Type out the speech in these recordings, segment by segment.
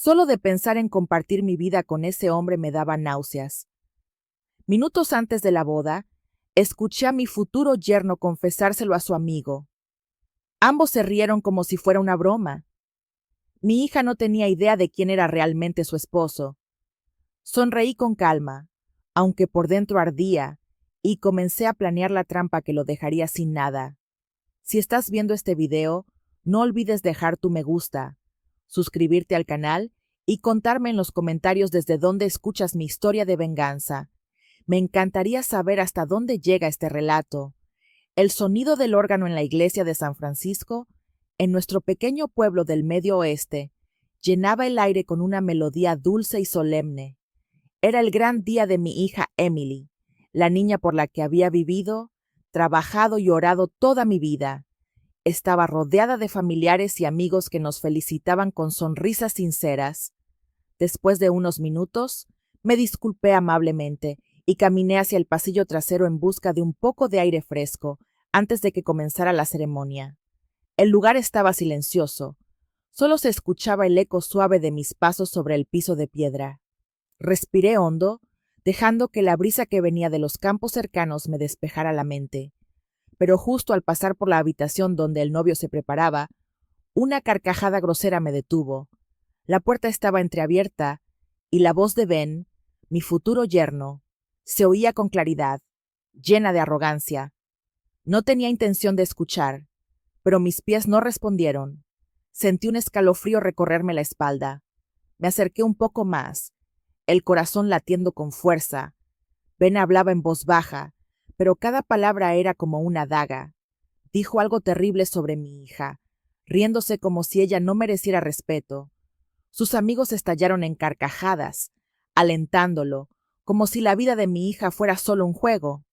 Solo de pensar en compartir mi vida con ese hombre me daba náuseas. Minutos antes de la boda, escuché a mi futuro yerno confesárselo a su amigo. Ambos se rieron como si fuera una broma. Mi hija no tenía idea de quién era realmente su esposo. Sonreí con calma, aunque por dentro ardía, y comencé a planear la trampa que lo dejaría sin nada. Si estás viendo este video, no olvides dejar tu me gusta, suscribirte al canal y contarme en los comentarios desde dónde escuchas mi historia de venganza. Me encantaría saber hasta dónde llega este relato. El sonido del órgano en la iglesia de San Francisco, en nuestro pequeño pueblo del Medio Oeste, llenaba el aire con una melodía dulce y solemne. Era el gran día de mi hija Emily, la niña por la que había vivido, trabajado y orado toda mi vida. Estaba rodeada de familiares y amigos que nos felicitaban con sonrisas sinceras. Después de unos minutos, me disculpé amablemente y caminé hacia el pasillo trasero en busca de un poco de aire fresco antes de que comenzara la ceremonia. El lugar estaba silencioso. Solo se escuchaba el eco suave de mis pasos sobre el piso de piedra. Respiré hondo, dejando que la brisa que venía de los campos cercanos me despejara la mente. Pero justo al pasar por la habitación donde el novio se preparaba, una carcajada grosera me detuvo. La puerta estaba entreabierta y la voz de Ben, mi futuro yerno, se oía con claridad, llena de arrogancia. No tenía intención de escuchar, pero mis pies no respondieron. Sentí un escalofrío recorrerme la espalda. Me acerqué un poco más, el corazón latiendo con fuerza. Ben hablaba en voz baja, pero cada palabra era como una daga. Dijo algo terrible sobre mi hija, riéndose como si ella no mereciera respeto. Sus amigos estallaron en carcajadas, alentándolo, como si la vida de mi hija fuera solo un juego.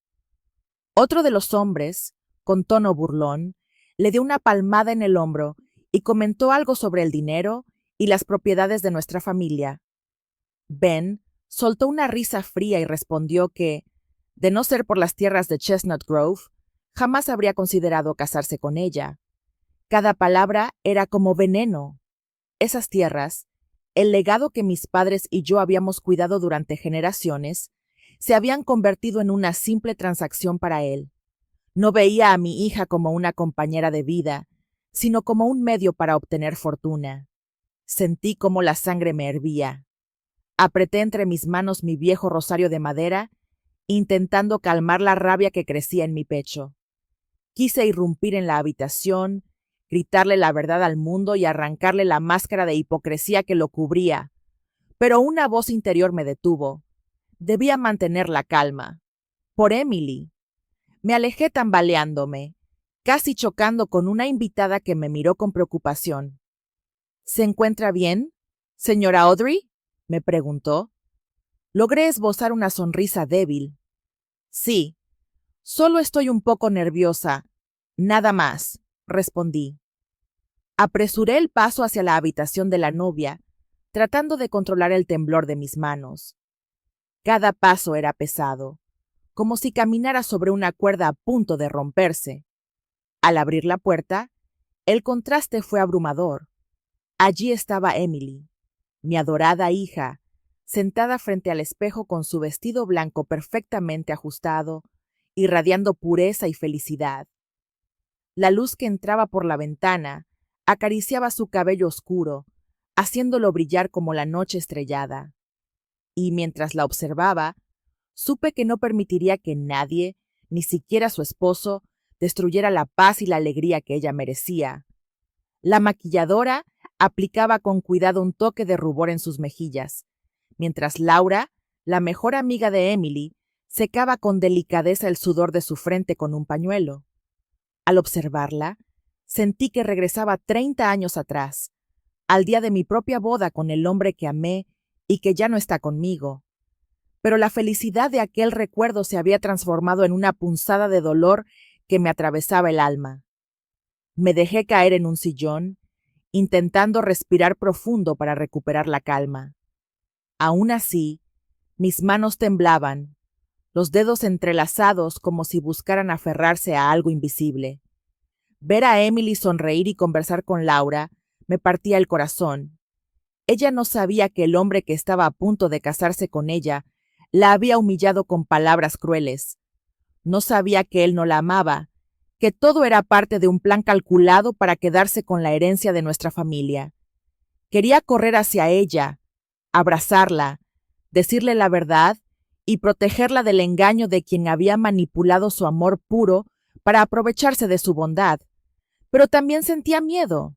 Otro de los hombres, con tono burlón, le dio una palmada en el hombro y comentó algo sobre el dinero y las propiedades de nuestra familia. Ben soltó una risa fría y respondió que, de no ser por las tierras de Chestnut Grove, jamás habría considerado casarse con ella. Cada palabra era como veneno. Esas tierras, el legado que mis padres y yo habíamos cuidado durante generaciones, se habían convertido en una simple transacción para él. No veía a mi hija como una compañera de vida, sino como un medio para obtener fortuna. Sentí cómo la sangre me hervía. Apreté entre mis manos mi viejo rosario de madera, intentando calmar la rabia que crecía en mi pecho. Quise irrumpir en la habitación, gritarle la verdad al mundo y arrancarle la máscara de hipocresía que lo cubría, pero una voz interior me detuvo. Debía mantener la calma. Por Emily. Me alejé tambaleándome, casi chocando con una invitada que me miró con preocupación. ¿Se encuentra bien, señora Audrey?, me preguntó. Logré esbozar una sonrisa débil. Sí, solo estoy un poco nerviosa. Nada más, respondí. Apresuré el paso hacia la habitación de la novia, tratando de controlar el temblor de mis manos. Cada paso era pesado, como si caminara sobre una cuerda a punto de romperse. Al abrir la puerta, el contraste fue abrumador. Allí estaba Emily, mi adorada hija, sentada frente al espejo con su vestido blanco perfectamente ajustado, irradiando pureza y felicidad. La luz que entraba por la ventana acariciaba su cabello oscuro, haciéndolo brillar como la noche estrellada. Y mientras la observaba, supe que no permitiría que nadie, ni siquiera su esposo, destruyera la paz y la alegría que ella merecía. La maquilladora aplicaba con cuidado un toque de rubor en sus mejillas, mientras Laura, la mejor amiga de Emily, secaba con delicadeza el sudor de su frente con un pañuelo. Al observarla, sentí que regresaba 30 años atrás, al día de mi propia boda con el hombre que amé y que ya no está conmigo. Pero la felicidad de aquel recuerdo se había transformado en una punzada de dolor que me atravesaba el alma. Me dejé caer en un sillón, intentando respirar profundo para recuperar la calma. Aún así, mis manos temblaban, los dedos entrelazados como si buscaran aferrarse a algo invisible. Ver a Emily sonreír y conversar con Laura me partía el corazón. Ella no sabía que el hombre que estaba a punto de casarse con ella la había humillado con palabras crueles. No sabía que él no la amaba, que todo era parte de un plan calculado para quedarse con la herencia de nuestra familia. Quería correr hacia ella, abrazarla, decirle la verdad y protegerla del engaño de quien había manipulado su amor puro para aprovecharse de su bondad. Pero también sentía miedo,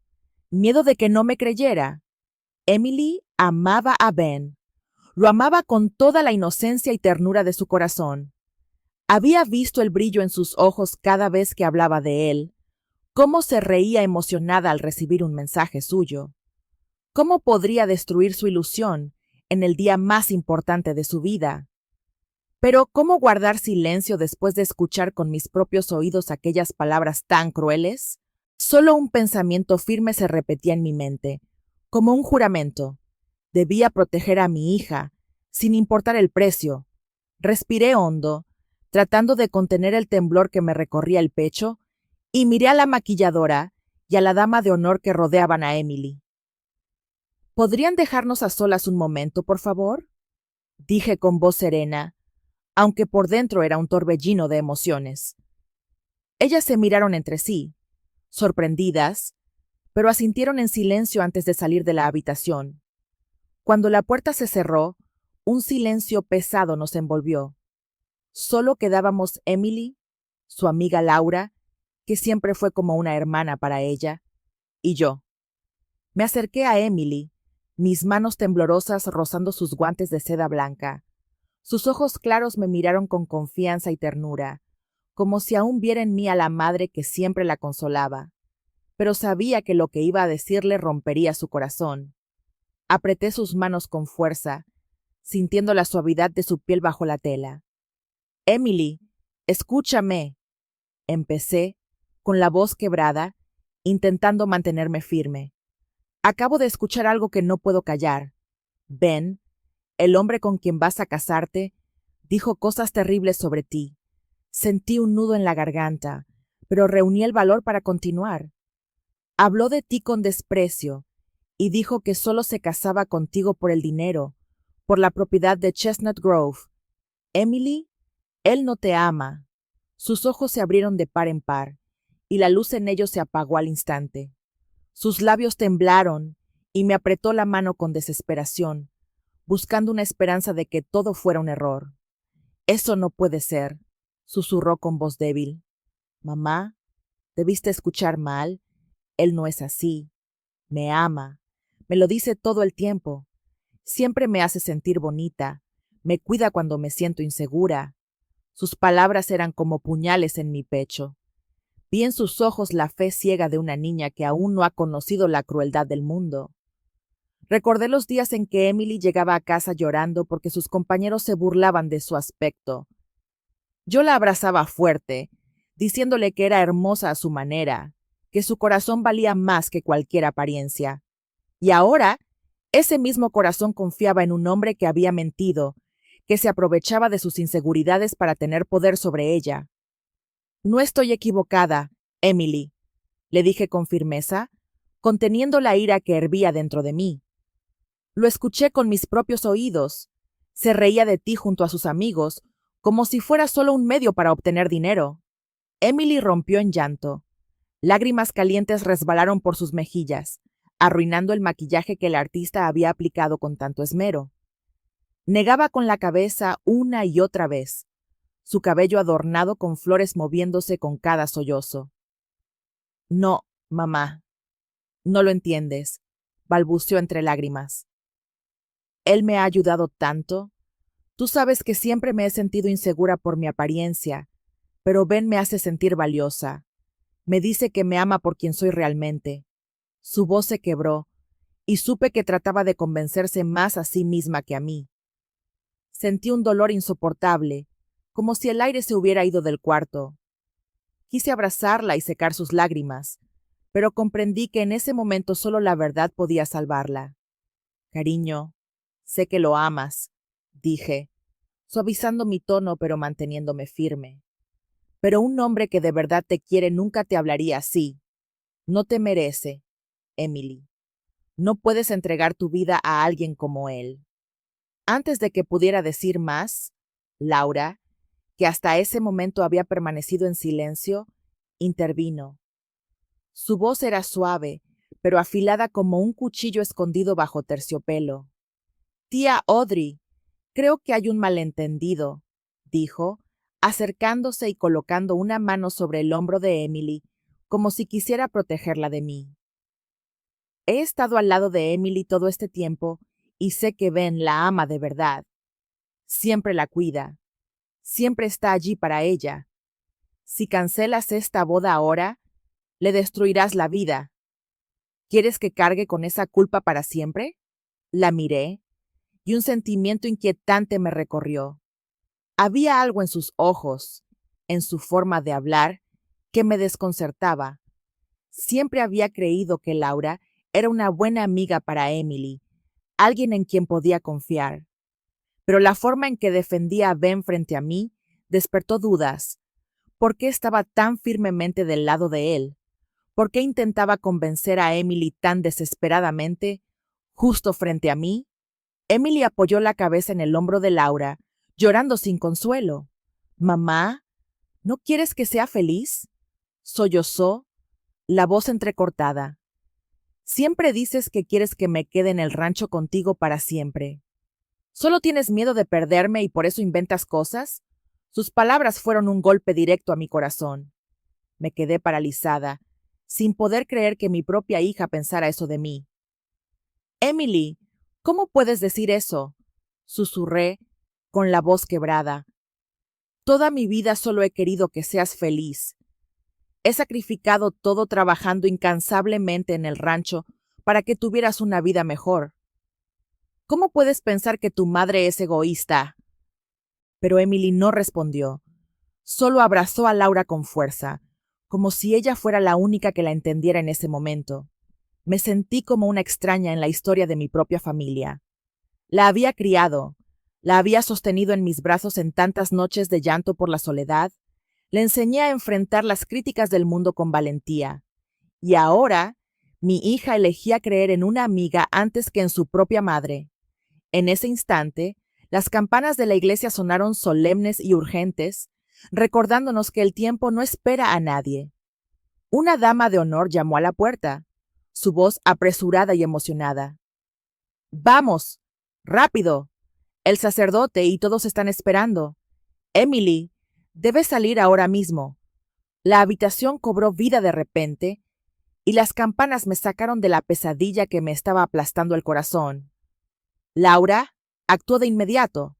miedo de que no me creyera. Emily amaba a Ben. Lo amaba con toda la inocencia y ternura de su corazón. Había visto el brillo en sus ojos cada vez que hablaba de él, cómo se reía emocionada al recibir un mensaje suyo. ¿Cómo podría destruir su ilusión en el día más importante de su vida? Pero ¿cómo guardar silencio después de escuchar con mis propios oídos aquellas palabras tan crueles? Solo un pensamiento firme se repetía en mi mente, como un juramento. Debía proteger a mi hija, sin importar el precio. Respiré hondo, tratando de contener el temblor que me recorría el pecho, y miré a la maquilladora y a la dama de honor que rodeaban a Emily. ¿Podrían dejarnos a solas un momento, por favor?, dije con voz serena, aunque por dentro era un torbellino de emociones. Ellas se miraron entre sí, sorprendidas, pero asintieron en silencio antes de salir de la habitación. Cuando la puerta se cerró, un silencio pesado nos envolvió. Solo quedábamos Emily, su amiga Laura, que siempre fue como una hermana para ella, y yo. Me acerqué a Emily, mis manos temblorosas rozando sus guantes de seda blanca. Sus ojos claros me miraron con confianza y ternura, como si aún viera en mí a la madre que siempre la consolaba. Pero sabía que lo que iba a decirle rompería su corazón. Apreté sus manos con fuerza, sintiendo la suavidad de su piel bajo la tela. Emily, escúchame, empecé, con la voz quebrada, intentando mantenerme firme. Acabo de escuchar algo que no puedo callar. Ben, el hombre con quien vas a casarte, dijo cosas terribles sobre ti. Sentí un nudo en la garganta, pero reuní el valor para continuar. Habló de ti con desprecio y dijo que solo se casaba contigo por el dinero, por la propiedad de Chestnut Grove. Emily, él no te ama. Sus ojos se abrieron de par en par, y la luz en ellos se apagó al instante. Sus labios temblaron, y me apretó la mano con desesperación, buscando una esperanza de que todo fuera un error. Eso no puede ser, susurró con voz débil. Mamá, debiste escuchar mal. Él no es así. Me ama. Me lo dice todo el tiempo. Siempre me hace sentir bonita. Me cuida cuando me siento insegura. Sus palabras eran como puñales en mi pecho. Vi en sus ojos la fe ciega de una niña que aún no ha conocido la crueldad del mundo. Recordé los días en que Emily llegaba a casa llorando porque sus compañeros se burlaban de su aspecto. Yo la abrazaba fuerte, diciéndole que era hermosa a su manera, que su corazón valía más que cualquier apariencia. Y ahora, ese mismo corazón confiaba en un hombre que había mentido, que se aprovechaba de sus inseguridades para tener poder sobre ella. No estoy equivocada, Emily, le dije con firmeza, conteniendo la ira que hervía dentro de mí. Lo escuché con mis propios oídos. Se reía de ti junto a sus amigos, como si fuera solo un medio para obtener dinero. Emily rompió en llanto. Lágrimas calientes resbalaron por sus mejillas, arruinando el maquillaje que el artista había aplicado con tanto esmero. Negaba con la cabeza una y otra vez, su cabello adornado con flores moviéndose con cada sollozo. No, mamá, no lo entiendes, balbuceó entre lágrimas. Él me ha ayudado tanto. Tú sabes que siempre me he sentido insegura por mi apariencia, pero Ben me hace sentir valiosa. Me dice que me ama por quien soy realmente. Su voz se quebró, y supe que trataba de convencerse más a sí misma que a mí. Sentí un dolor insoportable, como si el aire se hubiera ido del cuarto. Quise abrazarla y secar sus lágrimas, pero comprendí que en ese momento solo la verdad podía salvarla. Cariño, sé que lo amas, dije, suavizando mi tono pero manteniéndome firme. Pero un hombre que de verdad te quiere nunca te hablaría así. No te merece, Emily. No puedes entregar tu vida a alguien como él. Antes de que pudiera decir más, Laura, que hasta ese momento había permanecido en silencio, intervino. Su voz era suave, pero afilada como un cuchillo escondido bajo terciopelo. Tía Audrey, creo que hay un malentendido, dijo, acercándose y colocando una mano sobre el hombro de Emily, como si quisiera protegerla de mí. He estado al lado de Emily todo este tiempo y sé que Ben la ama de verdad. Siempre la cuida. Siempre está allí para ella. Si cancelas esta boda ahora, le destruirás la vida. ¿Quieres que cargue con esa culpa para siempre? La miré, y un sentimiento inquietante me recorrió. Había algo en sus ojos, en su forma de hablar, que me desconcertaba. Siempre había creído que Laura era una buena amiga para Emily, alguien en quien podía confiar. Pero la forma en que defendía a Ben frente a mí despertó dudas. ¿Por qué estaba tan firmemente del lado de él? ¿Por qué intentaba convencer a Emily tan desesperadamente, justo frente a mí? Emily apoyó la cabeza en el hombro de Laura, llorando sin consuelo. «Mamá, ¿no quieres que sea feliz?», sollozó, la voz entrecortada. «Siempre dices que quieres que me quede en el rancho contigo para siempre. ¿Solo tienes miedo de perderme y por eso inventas cosas?». Sus palabras fueron un golpe directo a mi corazón. Me quedé paralizada, sin poder creer que mi propia hija pensara eso de mí. «Emily, ¿cómo puedes decir eso?», susurré, con la voz quebrada. «Toda mi vida solo he querido que seas feliz. He sacrificado todo trabajando incansablemente en el rancho para que tuvieras una vida mejor. ¿Cómo puedes pensar que tu madre es egoísta?». Pero Emily no respondió. Solo abrazó a Laura con fuerza, como si ella fuera la única que la entendiera en ese momento. Me sentí como una extraña en la historia de mi propia familia. La había criado, la había sostenido en mis brazos en tantas noches de llanto por la soledad, le enseñé a enfrentar las críticas del mundo con valentía. Y ahora, mi hija elegía creer en una amiga antes que en su propia madre. En ese instante, las campanas de la iglesia sonaron solemnes y urgentes, recordándonos que el tiempo no espera a nadie. Una dama de honor llamó a la puerta, su voz apresurada y emocionada. «Vamos, rápido. El sacerdote y todos están esperando. Emily, debes salir ahora mismo». La habitación cobró vida de repente, y las campanas me sacaron de la pesadilla que me estaba aplastando el corazón. Laura actuó de inmediato.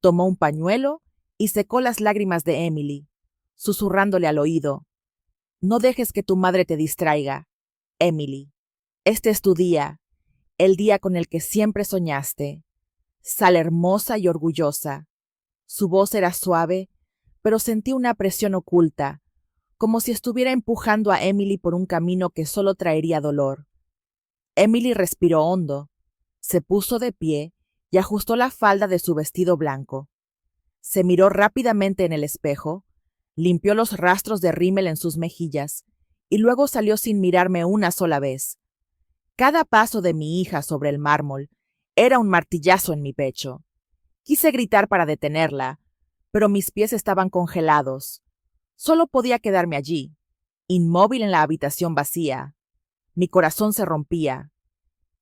Tomó un pañuelo y secó las lágrimas de Emily, susurrándole al oído. «No dejes que tu madre te distraiga, Emily. Este es tu día, el día con el que siempre soñaste. Sal hermosa y orgullosa». Su voz era suave, pero sentí una presión oculta, como si estuviera empujando a Emily por un camino que solo traería dolor. Emily respiró hondo, se puso de pie y ajustó la falda de su vestido blanco. Se miró rápidamente en el espejo, limpió los rastros de rímel en sus mejillas y luego salió sin mirarme una sola vez. Cada paso de mi hija sobre el mármol era un martillazo en mi pecho. Quise gritar para detenerla, pero mis pies estaban congelados. Solo podía quedarme allí, inmóvil en la habitación vacía. Mi corazón se rompía.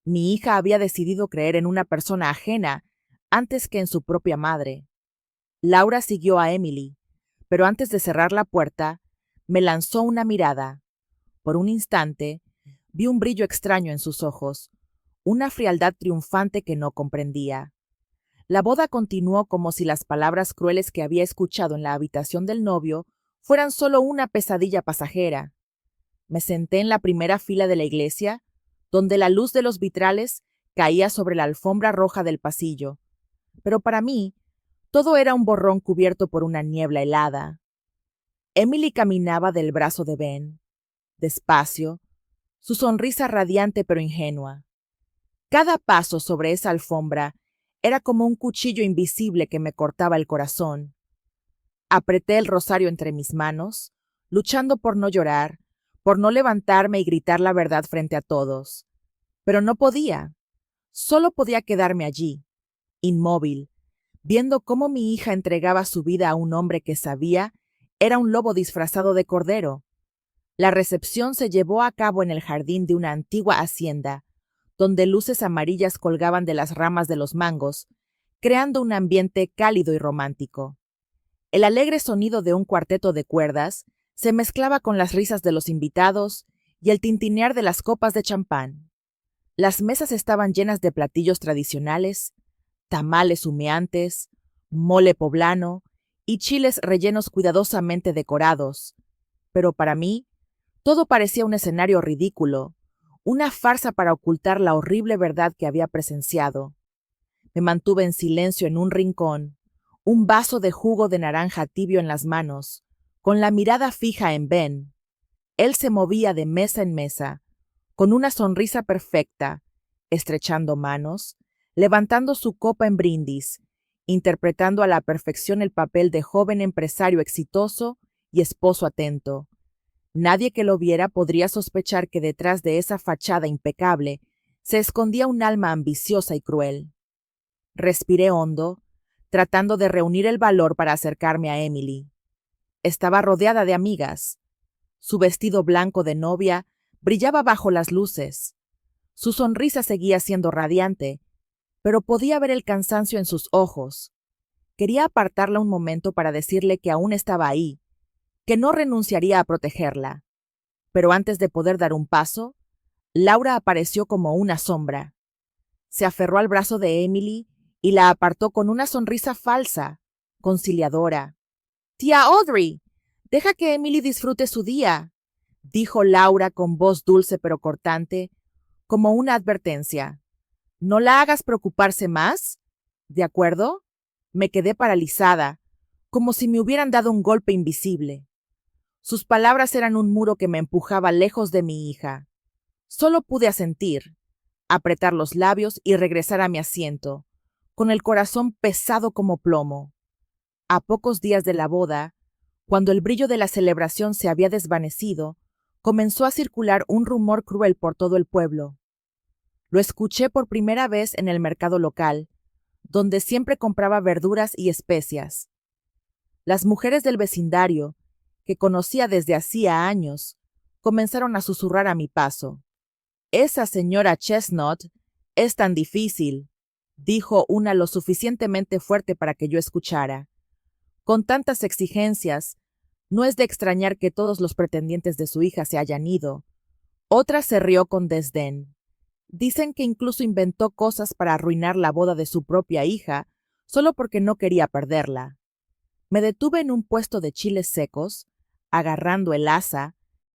Mi hija había decidido creer en una persona ajena antes que en su propia madre. Laura siguió a Emily, pero antes de cerrar la puerta, me lanzó una mirada. Por un instante, vi un brillo extraño en sus ojos, una frialdad triunfante que no comprendía. La boda continuó como si las palabras crueles que había escuchado en la habitación del novio fueran solo una pesadilla pasajera. Me senté en la primera fila de la iglesia, donde la luz de los vitrales caía sobre la alfombra roja del pasillo, pero para mí todo era un borrón cubierto por una niebla helada. Emily caminaba del brazo de Ben, despacio, su sonrisa radiante pero ingenua. Cada paso sobre esa alfombra era como un cuchillo invisible que me cortaba el corazón. Apreté el rosario entre mis manos, luchando por no llorar, por no levantarme y gritar la verdad frente a todos. Pero no podía. Solo podía quedarme allí, inmóvil, viendo cómo mi hija entregaba su vida a un hombre que sabía era un lobo disfrazado de cordero. La recepción se llevó a cabo en el jardín de una antigua hacienda, donde luces amarillas colgaban de las ramas de los mangos, creando un ambiente cálido y romántico. El alegre sonido de un cuarteto de cuerdas se mezclaba con las risas de los invitados y el tintinear de las copas de champán. Las mesas estaban llenas de platillos tradicionales, tamales humeantes, mole poblano y chiles rellenos cuidadosamente decorados. Pero para mí, todo parecía un escenario ridículo, una farsa para ocultar la horrible verdad que había presenciado. Me mantuve en silencio en un rincón, un vaso de jugo de naranja tibio en las manos, con la mirada fija en Ben. Él se movía de mesa en mesa, con una sonrisa perfecta, estrechando manos, levantando su copa en brindis, interpretando a la perfección el papel de joven empresario exitoso y esposo atento. Nadie que lo viera podría sospechar que detrás de esa fachada impecable se escondía un alma ambiciosa y cruel. Respiré hondo, tratando de reunir el valor para acercarme a Emily. Estaba rodeada de amigas. Su vestido blanco de novia brillaba bajo las luces. Su sonrisa seguía siendo radiante, pero podía ver el cansancio en sus ojos. Quería apartarla un momento para decirle que aún estaba ahí, que no renunciaría a protegerla. Pero antes de poder dar un paso, Laura apareció como una sombra. Se aferró al brazo de Emily y la apartó con una sonrisa falsa, conciliadora. «Tía Audrey, deja que Emily disfrute su día», dijo Laura con voz dulce pero cortante, como una advertencia. «No la hagas preocuparse más, ¿de acuerdo?» Me quedé paralizada, como si me hubieran dado un golpe invisible. Sus palabras eran un muro que me empujaba lejos de mi hija. Solo pude asentir, apretar los labios y regresar a mi asiento, con el corazón pesado como plomo. A pocos días de la boda, cuando el brillo de la celebración se había desvanecido, comenzó a circular un rumor cruel por todo el pueblo. Lo escuché por primera vez en el mercado local, donde siempre compraba verduras y especias. Las mujeres del vecindario, que conocía desde hacía años, comenzaron a susurrar a mi paso. «Esa señora Chestnut es tan difícil», dijo una lo suficientemente fuerte para que yo escuchara. «Con tantas exigencias, no es de extrañar que todos los pretendientes de su hija se hayan ido». Otra se rió con desdén. Dicen que incluso inventó cosas para arruinar la boda de su propia hija, solo porque no quería perderla. Me detuve en un puesto de chiles secos, agarrando el asa,